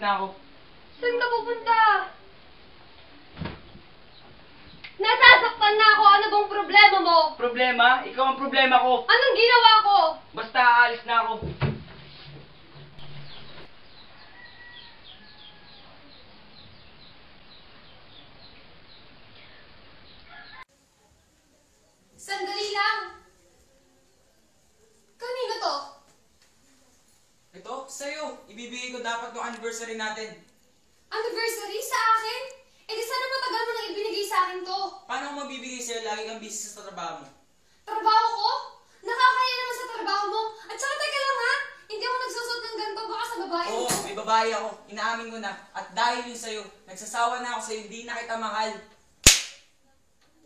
na ako. Saan ka pupunta? Nasasaktan na ako! Ano bang problema mo? Problema? Ikaw ang problema ko. Anong ginawa ko? Basta aalis na ako. Sandali lang! Kanino to? Ito, sa'yo. Ibibigay ko dapat ng anniversary natin. Anniversary sa akin? Eh di sana matagal mo nang ibinigay sa akin to. Paano ko mabibigay sa'yo? Lagi kang busy sa trabaho mo. Trabaho ko? Nakakaya naman sa trabaho mo. At saka teka lang ha, hindi ako nagsusot ng ganito baka sa babae. Oo, may babae ako. Inaamin ko na. At dahil yun sa'yo, nagsasawa na ako sa'yo, hindi na kita mahal.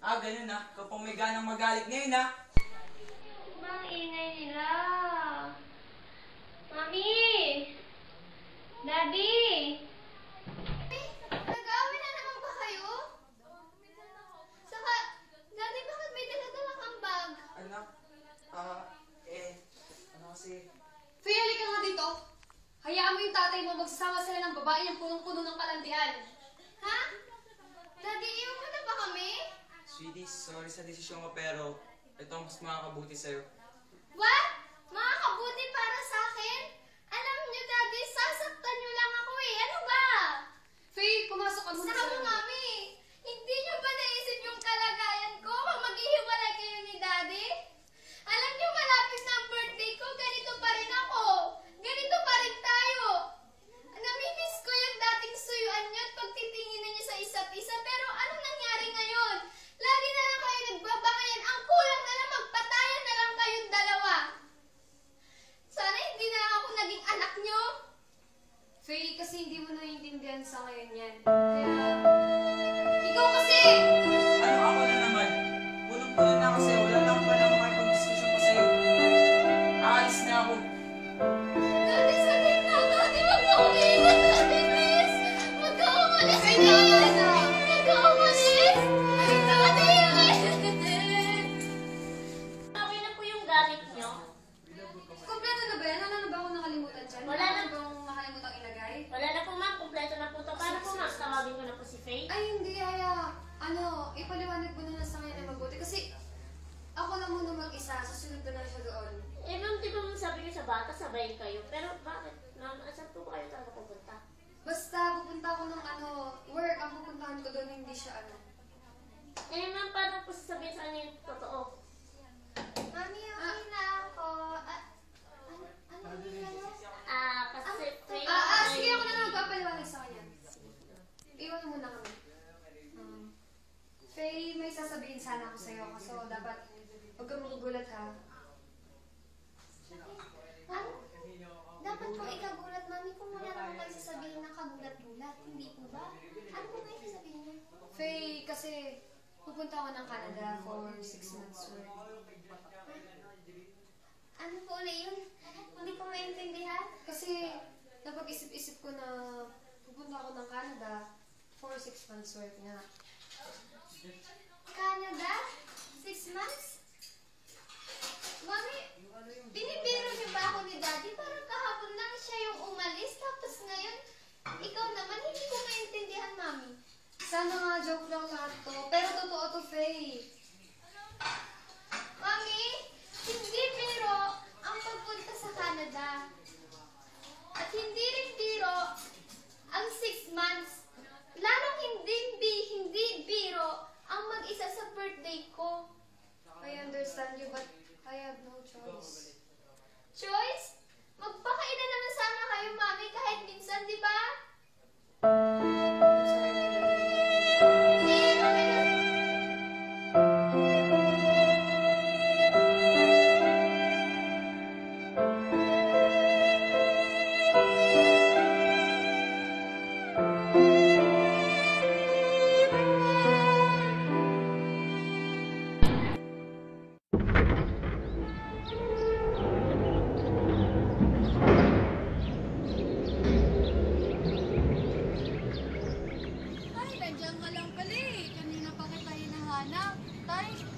Ah, ganun na. Ikaw pang may ganang magalit ngayon ha. Mang ingay nila. Mami! Daddy! Nag-aaway na naman ba kayo? Saka, Daddy, bakit may dala-dala kang bag? Anak, ano kasi? Fiyali ka nga dito. Hayaan mo yung tatay mo magsasama sila ng babae yung punong-puno ng kalandian. Ha? Daddy, iwan mo na ba kami? Sweetie, sorry sa desisyon ko pero ito ang mas makakabuti sa'yo. What? Makakabuti para sa akin? Alam niyo, Daddy, sasaktan niyo lang ako eh. Ano ba? Faye, pumasok ka muna sa Mami, hindi niyo ba naisip yung kalagayan ko pag maghihiwalay kayo ni Daddy? Alam niyo, malapit na ang birthday ko, ganito pa rin ako. Ganito pa rin tayo. Namimiss ko yung dating suyuan niyo at pagtitinginan niyo sa isa't isa. Pero anong nangyari ngayon? Lagi na lang kayo nagbabangayan. Ang kulang na lang, magpatayan na lang kayong dalawa. Sana hindi na lang ako naging anak niyo. Faye, kasi hindi mo naiintindihan sa ngayon yan. Kaya, ikaw kasi! Ano ako na naman? Punong-puno na ako sa'yo. Wala lang pa na makipag-discussion ko sa'yo. Aalis na ako. Daddy, sakit na! Daddy, wag mo akong iiwan! Daddy, please! Wag ka umalis! Daddy! Wag ka umalis! Daddy! Okay na po yung gamit nyo. Kompleto na ba yan? Wala na ba akong nakalimutan dyan? Wala na. ba akong nakalimutan ilagay? Wala na po ma'am, kumpleto na po to. Paano po ma'am, tawagin ko na po si Faye? Ay, hindi. Ipaliwanag mo na lang sa kanya na mabuti. Kasi, ako lang muna mag-isa. Susunod na lang siya doon. Eh ma'am, di ba ma'am sabi niyo sa bata, sabayin kayo. Pero bakit? Ma'am, saan po kayo talaga pupunta? Basta, pupunta ako ng work. Ang pupuntahan ko doon, hindi siya Eh ma'am, paano po sasabihin sa kanya yung totoo? Mami, okay na ako. Ano yun? Kasi Faye... Sige, ako na lang magpapaliwanag sa kanya. Iwan mo muna kami. Faye, may sasabihin sana ako sa'yo. Kaso dapat, huwag kang magugulat ha. Dapat po ikagulat, Mami, kung wala naman kayo sasabihin na kagulat-gulat. Hindi po ba? Ano po kayo sasabihin niya? Faye, kasi pupunta ako ng Canada for 6 months work. Ano po ulit yun? Hindi ko maintindihan. Kasi napag-isip-isip ko na pupunta ako ng Canada for 6 months work nga. Canada? 6 months? Mami, binibiro niyo ba ako ni Daddy? Parang kahapon lang siya yung umalis. Tapos ngayon, ikaw naman, hindi ko maintindihan, Mami. Sana nga joke lang lahat to. Pero totoo to, Faye. Mami, hindi biro ang pagpunta sa Canada. At hindi rin biro ang 6 months. Lalong hindi biro ang mag-isa sa birthday ko. I understand you, but I have no choice. Choice? Magpakainan naman sana kayo, Mami, kahit minsan, di ba? Hindi, Mami.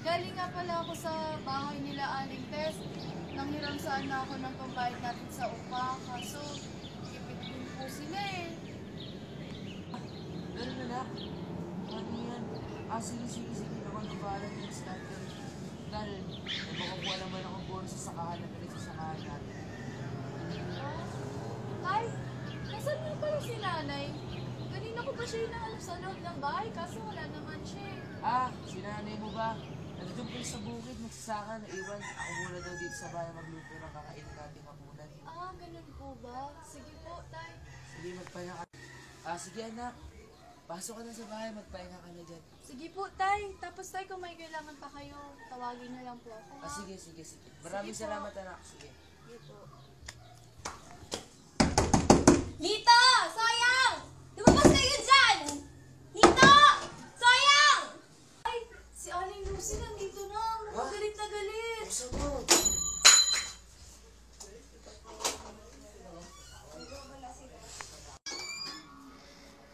Galing nga pala ako sa bahay nila Aling Tess. Nanghiram saan na ako ng pambayad natin sa upa. Kaso, ipit din po sila eh. Ganun na lang. Ano yan? Sige. Ako na bahala din sa natin. Dahil, may makukuha naman akong bonus sa sakahan na pinagsasakahan natin. Ay, nasan mo pala si nanay? Kanina ko pa siya hinahanap sa loob ng bahay, kaso wala naman siya eh. Si nanay mo ba? Nandun po sa bukid, nagsasaka, naiwan. Ako muna daw dito sa bahay magluto ng kakainin natin hapunan. Ganun po ba? Sige po, tay. Sige, magpahinga ka. Sige anak. Pasok ka na sa bahay, magpahinga ka na dyan. Sige po, tay. Tapos tay, kung may kailangan pa kayo, tawagin na lang po ako. ha? Sige. Maraming Sige po. salamat anak. Sige. Sige po. Lito! Soyang! Lumabas kayo dyan! Lito! Soyang! Ay, si Aling Lucy nandito na. Galit na galit. Buksan mo.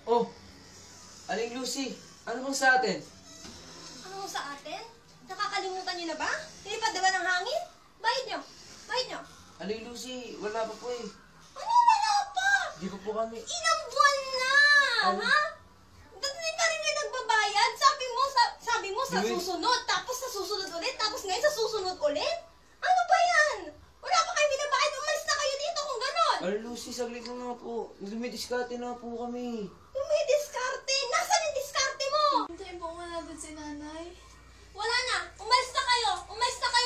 Oh, Aling Lucy, ano bang sa atin? Ano sa atin? Nakakalimutan niyo na ba? Nilipad na ba ng hangin? Bayad niyo! Bayad niyo! Aling Lucy, wala pa po eh. Ano wala pa? Di pa po kami. Ilang buwan na! Ano? Ha? Hindi pa rin kayo nagbabayad? Sabi mo sa Wait. susunod, tapos sa susunod ulit, tapos ngayon sa susunod ulit? Ano ba yan? Wala pa kayo binabayad, umalis na kayo dito kung ganon! Aling Lucy, saglit lang nga po. Dumidiskarte na po kami. Yung may diskarte, nasaan yung diskarte mo? Hintayin po nga natin si nanay. Wala na, umalis na kayo,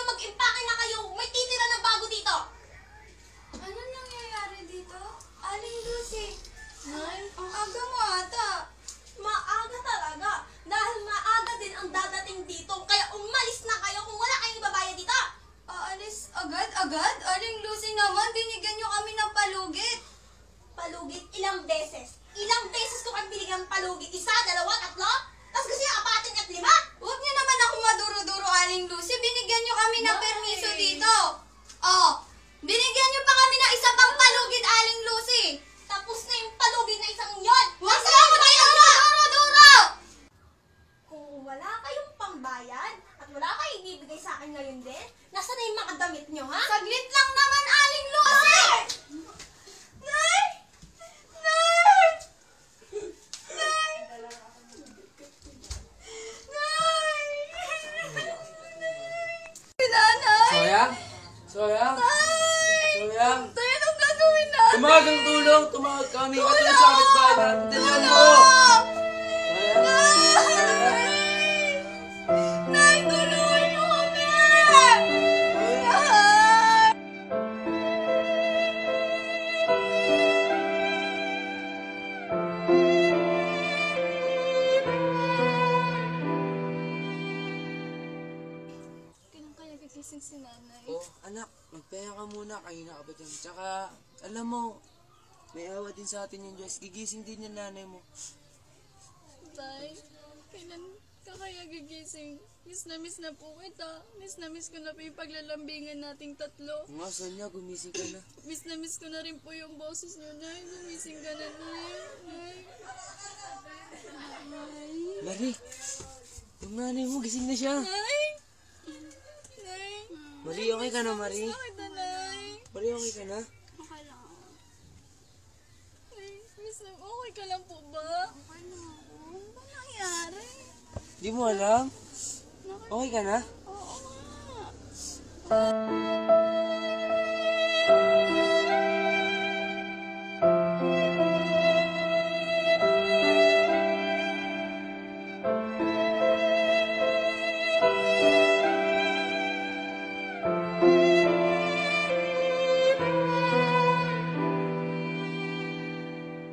mag-impake na kayo, may titira na bago dito! Ano nangyayari dito? Aling Lucy. Nay? Ang aga mo ata. Maaga talaga. Dahil maaga din ang dadating dito. Kaya umalis na kayo kung wala kayong ibabayad dito. Aalis agad? Aling Lucy naman, binigyan niyo kami ng palugit. Palugit ilang beses. Ilang beses ko kayo binigyan ng palugit. Isa, dalawa, tatlo. Tapos gusto niyo apatin at lima. Huwag niyo naman ako maduro-duro, Aling Lucy. Binigyan niyo kami ng permiso dito. Oh, binigyan niyo pa kami ng isa pang palugit, Aling Lucy. Tapos na yung palugit na isang yon. Huwag Nasa niyo ako kayo tayo na! maduro-duro! Kung wala kayong pambayad at wala kayong ibibigay sa akin ngayon din, nasa na yung mga damit niyo, ha? Saglit lang naman, Aling Lucy! Nay! Nay! Nanay! Soyang? Tayo, anong gagawin natin? Tumagang tulong, tumawag kami. At ang sakit ba natin? Tignan mo! Nay, tulungan niyo kami! Kailan kaya gigising si nanay? Oh, anak, magpahinga ka muna. Kanina ka ba dyan? Tsaka, alam mo, may awa din sa atin yung Diyos. Gigising din yung nanay mo. Tay, kailan ka kaya gigising? Miss na po kita. Miss ko na po yung paglalambingan nating tatlo. Nga, Sonia, gumising ka na. Miss ko na rin po yung boses niyo, Nay. Gumising ka na, Nay. Nay. Marie, yung nanay mo, gising na siya. Nay. Nay. Marie, okay ka na, Marie? Bakit na, Nay? Marie, okay ka na? Okay lang. Nay, okay ka lang po ba? Okay lang ako. Ano nangyari? Di mo alam? Okay ka na? Oo nga.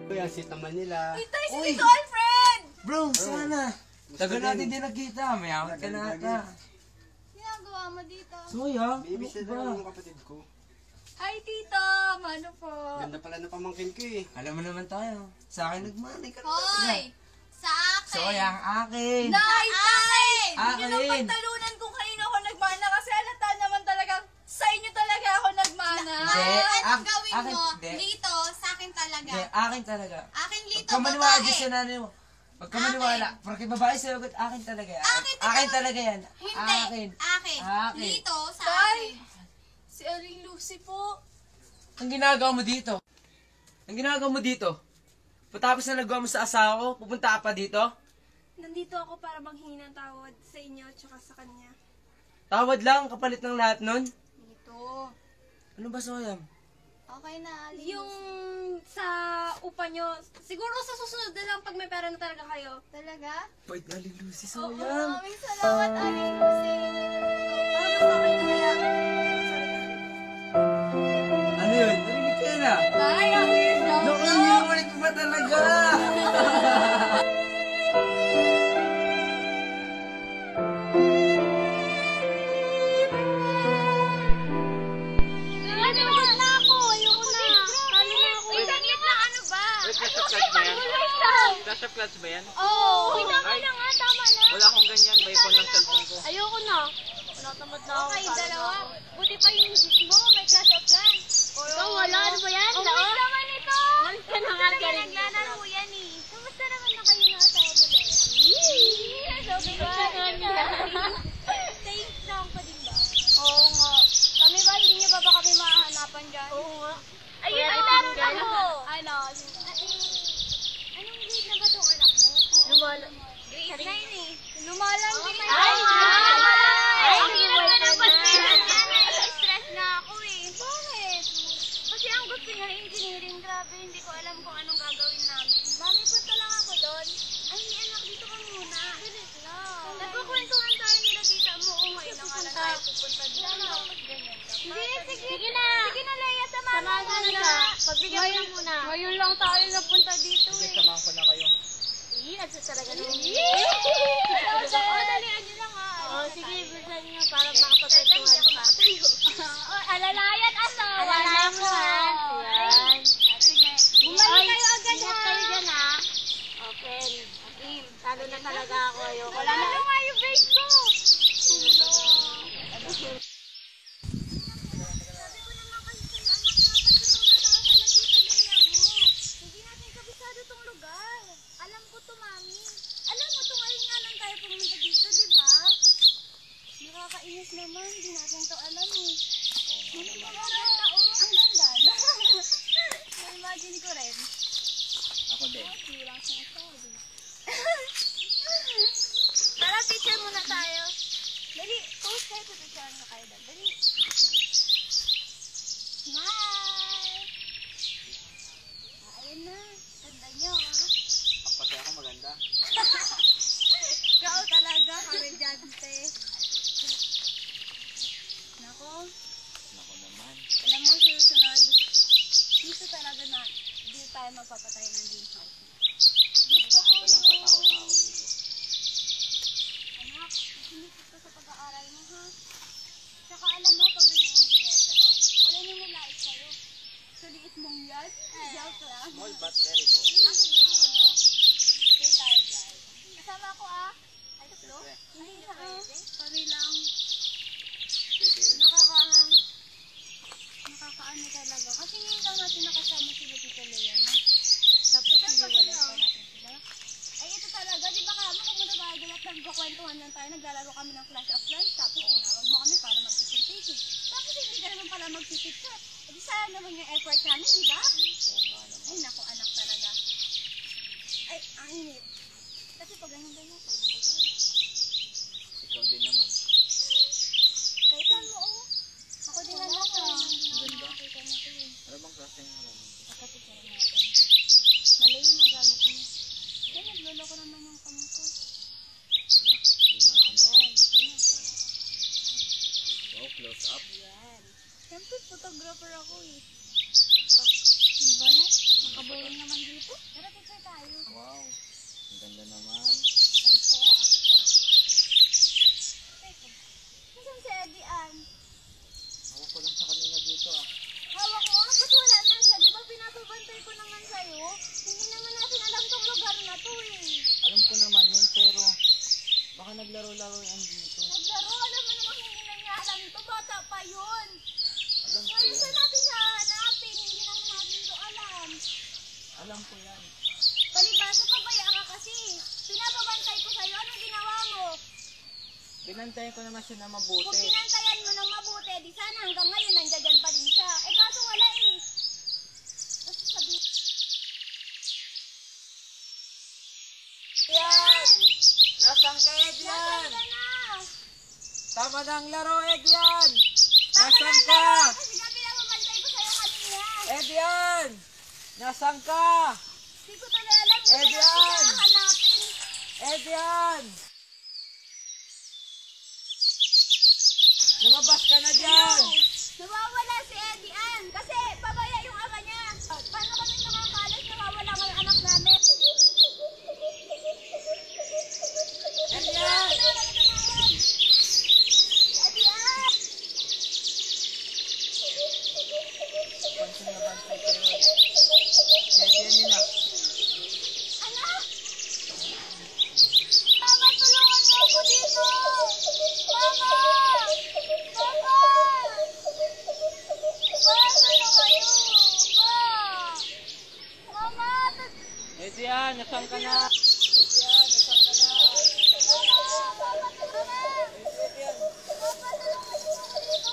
Kuya, sit naman nila. Uy, Tay, Uy! si Alfred! Bro, sana. Tagal natin din nagkita. May awat ka na ata. Ginagawa mo dito? Soya, Baby, ano siya ba? na yung kapatid ko. Hi, tita! Mano po? Ganda pala na pamangkin ko eh. Alam mo naman tayo. Sa akin nagmanay ka na. Hoy! Sa akin! Soya, ang akin. Nay, Tay! Hindi nyo Akin. pagtalunan kung kanino ako nagmana kasi halata naman talaga sa inyo talaga ako nagmana. Hindi. Anong gawin akin, mo? hindi. Lito, sa akin talaga. Hindi, akin talaga. Akin Huwag Lito, ka maniwala babae. dyan sa nanay mo. Huwag ka maniwala. Porque babae sa'yo, akin talaga yan. Akin talaga yan. Hindi. Akin. Akin. Akin. Lito, sa Tay! akin. Si Aling Lucy po. Ang ginagawa mo dito? Ang ginagawa mo dito? Patapos na nagawa mo sa asawa ko, pupunta ka pa dito? Nandito ako para maghingi ng tawad sa inyo at sa kanya. Tawad lang, kapalit ng lahat nun. Ito. Ano ba, Soyam? Okay na, Aling Yung sa upa nyo, siguro sa susunod na lang pag may pera na talaga kayo. Talaga? Bait na Aling Lucy, Oo, Soyam. maraming salamat, Aling Lucy. Mas okay na kaya. Ano yun? Narinig ko yun ah. Ay, ako yun daw. Naku, ulit ko ba talaga? Nagagod na ako. Ayoko na. Talo na ako. Wait, saglit lang, ano ba? Wait, clash of clans ba yan? Clash of clans ba yan? Oo. Uy, tama na nga. Tama na. Wala akong ganyan, may phone ng cellphone ko. Ayoko na. Natamad na ako. Okay, talo na dalawa. ako. Buti pa yung sis mo, may class of plans. Ikaw, wala. Ano ba yan? Ang bilis naman ito. Malis ka na nga, Karen. Naglalaro yan eh. Kamusta naman na kayo na sa Obalera? Sabi ko, safe lang pa din ba? Oo nga. Kami ba, hindi niyo ba kami mahahanapan dyan? Oo nga. Ayun, Kaya nagtanong tingnan. ako. Ano? Anong grade na ba itong anak mo? Lumala. Grade 9 eh. Lumalang grade 9. Ay, Ay, hindi hirap na na ng pala. stress na ako eh. Bakit? Kasi ang gusto niya engineering. Grabe, hindi ko alam kung anong gagawin namin. Mami, punta lang ako doon. Ay, anak, dito ka muna. Bilis lang. Nagkukwentuhan tayo nila tita mo. Oo, ngayon na nga na tayo pupunta doon. Dapat ganyan ka. Sige, sige na. Sige na, Leia, samahan mo Samahan mo na. Pagbigyan mo na muna. Ngayon lang tayo napunta dito Sige, eh. samahan ko na kayo. Ih, nagsasaraga naman. Dalian niyo lang ha. Oh, sige, bilisan niyo para makapagkwentuhan pa. Alalayan asawa Alalayan lang mo, ha? Ayan. Sige. Bumalik kayo agad Ingat ha. kayo dyan, ha? Okay. Akim, talo na talaga ako. Ayoko Wala na. na nga yung face ko. Hindi natin kabisado tong lugar. Alam ko to, Mami. Alam mo to, ngayon nga lang tayo pumunta dito, di ba? Nakakainis naman. Hindi natin to alam eh. Mami, ang ganda oh. Ang ganda. Na-imagine ko rin. Ako din. Hindi lang sinasabi. Tara, picture muna tayo. Dali, post kayo. Pipicturean ko kayo doon. Dali. Smile! Ayun na. Ganda nyo, ha? Pati ako maganda. Ikaw talaga, kamedyante. Nako, Nako naman. alam mo susunod. Dito talaga na, dito tayo magpapatay ng greenhouse. Gusto ko Walang katao-tao dito. Anak, sinisip ko sa pag-aaral mo, ha? Tsaka alam mo, pag naging engineer ka na, wala nang nalait sa'yo. Sa liit mong yan, joke lang. Small but very good. Ako yun, ano? Stay tayo dyan. Kasama ako, ah. Ay, tatlo? Siyempre. Hindi isa, ah. Kami lang. Pwede yun. Nakakaano talaga. Kasi ngayon lang natin nakasama sila Tita Lea, no? Tapos hiniwalay pa natin sila. Ay, ito talaga. Di ba kamo, pumunta tayo doon at nagkakwentuhan lang tayo. Naglalaro kami ng Clash of Clans. Tapos tinawag mo kami para mag-picture-picture. Tapos hindi ka naman pala mag-picture. E di sayang naman yung effort namin, di ba? Oo nga naman. Ay, naku, anak talaga. Ay, ang init. Kasi pag ganyan-ganyan, pag ganyan-ganyan. Ikaw din naman. Kahit saan mo, oh. Ako din anak ko. Ganda. Nakita mo ito eh. Ano bang klase ng halaman? Pagkatipara natin. Mali yung magamit mo. Kaya nagloloko naman yung kamay ko. Wala. Hindi nga ako natin. Ayan. Ayan. Wow, close up. Ayan. Siyempre, photographer ako eh. Ano ba yan? Nakaboring naman dito. Tara, picture tayo. Wow. Ang ganda naman. Siyempre, ako pa. Teka. Nasaan si Eddie Ann? Ako ko lang sa kanina dito ah. Hawak mo? Ba't wala na siya? Di ba pinapabantay ko naman sa'yo? Hindi naman natin alam tong lugar na to eh. Alam ko naman yun, pero baka naglaro-laro yan dito. Naglaro, alam mo naman hindi na niya alam to. Bata pa yun. Alam ko Ngayon yan. saan natin siya hanapin? Hindi naman natin to alam. Alam ko yan. Palibasa, pabaya ka kasi. Pinapabantay ko sa'yo. Anong ginawa mo? Binantayan ko naman siya na Kung mabuti. pinantayan mo ng mabuti, di sana hanggang ngayon nandiyan pa rin siya. Eh kaso wala eh. Kasi sabi... Tama na ang laro, Edian! Nasaan ka? Kasi gabi na mabantay ko sa'yo kanina. Edian! Nasaan ka? Hindi ko talaga alam kung Edian! saan hanapin. Edian! Lumabas ka na dyan! Nawawala si Eddie Ann kasi pabaya yung ama niya. Paano kami nakakalas? Nawawala ang anak namin. Edian! Eddie Ann! Pansin na bantay kayo. Edian nila. Anak! Mama, tulungan niyo ako dito! Mama! Mama! Mama na kayo! Mama! Edian, nasaan ka na? Edian, nasaan ka na? Mama, tulungan! Edian! Mama, tulungan niyo ako dito!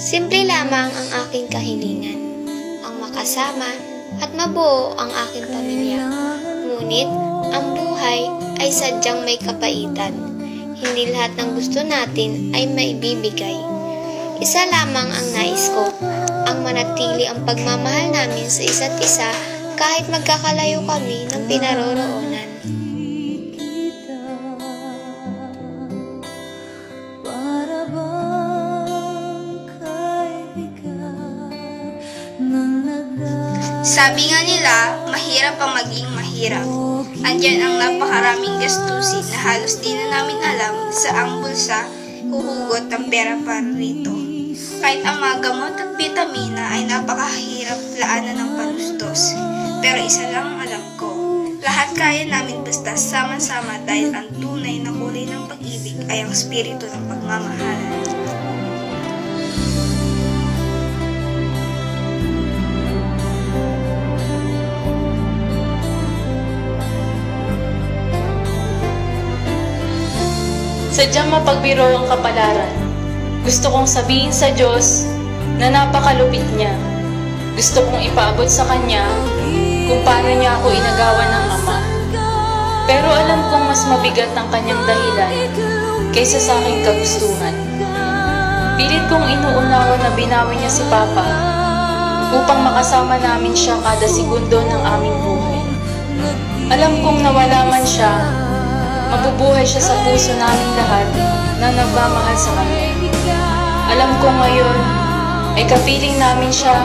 Simple lamang ang aking kahilingan, ang makasama at mabuo ang aking pamilya. Ngunit, ang buhay ay sadyang may kapaitan. Hindi lahat ng gusto natin ay maibibigay. Isa lamang ang nais ko, ang manatili ang pagmamahal namin sa isa't isa kahit magkakalayo kami ng pinaroroonan. Para ba Sabi nga nila, mahirap ang maging mahirap. Andyan ang napakaraming gastusin na halos di na namin alam saang bulsa huhugot ang pera para rito. Kahit ang mga gamot at vitamina ay napakahirap laanan ng panustos. Pero isa lang ang alam ko, lahat kaya namin basta sama-sama dahil ang tunay na kulay ng pag-ibig ay ang spirito ng pagmamahal. Sadyang mapagbiro ang kapalaran. Gusto kong sabihin sa Diyos na napakalupit niya. Gusto kong ipaabot sa Kanya kung paano niya ako inagawan ng Ama. Pero alam kong mas mabigat ang Kanyang dahilan kaysa sa aking kagustuhan. Pilit kong inuunawa na binawi niya si Papa upang makasama namin siya kada segundo ng aming buhay. Alam kong nawala man siya, mabubuhay siya sa puso namin lahat na nagmamahal sa Kanya. Alam ko ngayon ay kapiling namin siya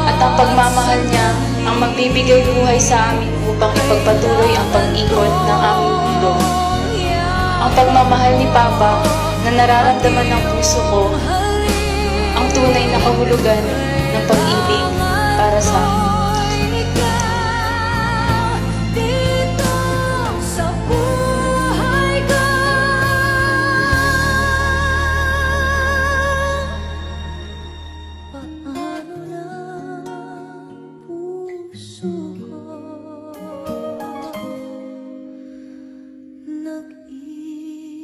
at ang pagmamahal niya ang magbibigay buhay sa amin upang ipagpatuloy ang pag-ikot ng aming mundo. Ang pagmamahal ni Papa na nararamdaman ng puso ko, ang tunay na kahulugan ng pag-ibig para sa akin. Nag-iisa